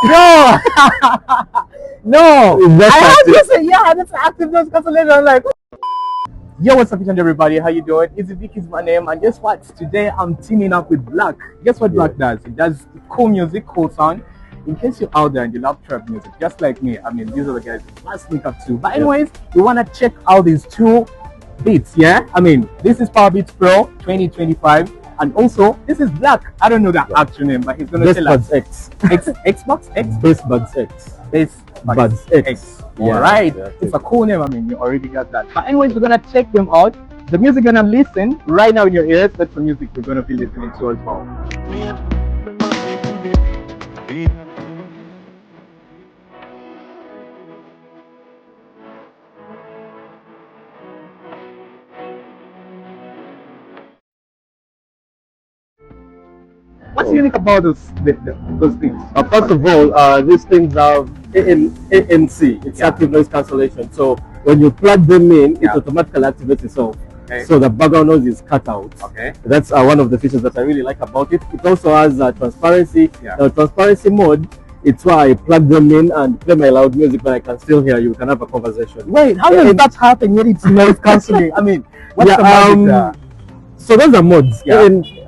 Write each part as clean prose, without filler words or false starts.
No, no. I have to say, yeah, that's active noise cancellation. I'm like, yo, what's up, everybody? How you doing? Easy Vic is my name, and guess what? Today I'm teaming up with Black. Guess what Black does? It does cool music, cool sound. In case you're out there and you love trap music, just like me, I mean, these are the guys let's link up to. But anyways, we want to check out these two beats, yeah? I mean, this is Power Beats Pro 2025, and also this is Black. I don't know the actual name, but he's gonna tell us. Xbox X? Bass Buds X. Bass Buds X. Yeah, Alright, yeah, it's a cool name. I mean, you already got that. But anyways, we're gonna check them out. The music gonna listen right now in your ears. That's the music we're gonna be listening to as well. What's unique about those things? First of all, these things have ANC. It's active noise cancellation. So when you plug them in, it automatically activates itself. Okay. So the background noise is cut out. Okay. That's one of the features that I really like about it. It also has transparency. Now, transparency mode, it's why I plug them in and play my loud music, but I can still hear you. We can have a conversation. Wait, how does that happen when it's noise cancelling? I mean, what's the magic there? So those are modes.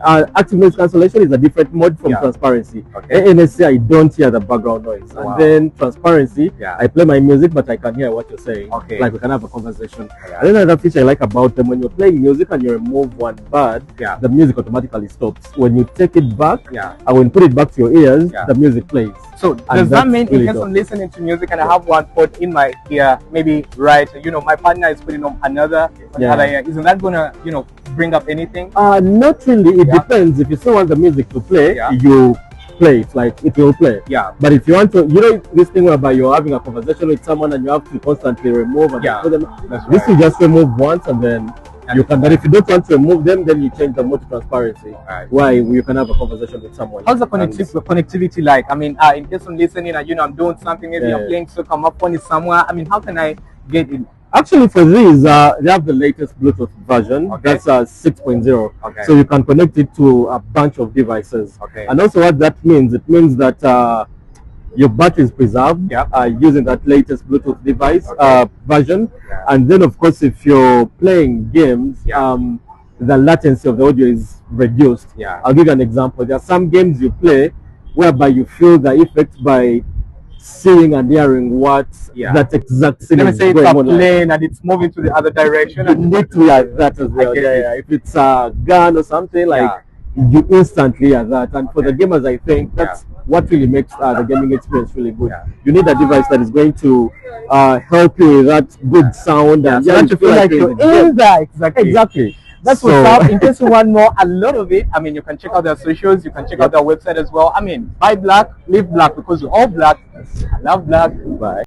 Active noise cancellation is a different mode from transparency. ANC, I don't hear the background noise. Wow. And then transparency, I play my music, but I can hear what you're saying. Like we can have a conversation. And then another feature I like about them, when you're playing music and you remove one bud, the music automatically stops. When you take it back, and when you put it back to your ears, the music plays. So does that mean in case I'm listening to music and I have one put in my ear, maybe my partner is putting on another ear, isn't that gonna, bring up anything? Not really. It depends. If you still want the music to play, you play it, like it will play. But if you want to, this thing whereby you're having a conversation with someone and you have to constantly remove and put them, this will just remove once and then you can. But if you don't want to remove them, then you change the mode to transparency. Why you can have a conversation with someone. How's the connectivity like? I mean, in case I'm listening and I'm doing something, maybe I'm playing so come up on it somewhere. I mean, how can I get in? Actually, for these, they have the latest Bluetooth version. That's 6.0. So you can connect it to a bunch of devices. And also what that means, it means that your battery is preserved using that latest Bluetooth device version. And then, of course, if you're playing games, the latency of the audio is reduced. I'll give you an example. There are some games you play whereby you feel the effect by seeing and hearing what that exact scene is going on. Plane and it's moving to the other direction. You need to hear that as well. If it's a gun or something, like you instantly hear that. And for the gamers, I think that's what really makes the gaming experience really good. You need a device that is going to help you with that good sound and so that you feel like you're in there. Exactly. That's what's up. In case you want more, a lot of it, I mean, you can check out their socials, you can check out their website as well. I mean, buy Black, live Black, because you're all Black. I love Black. Bye.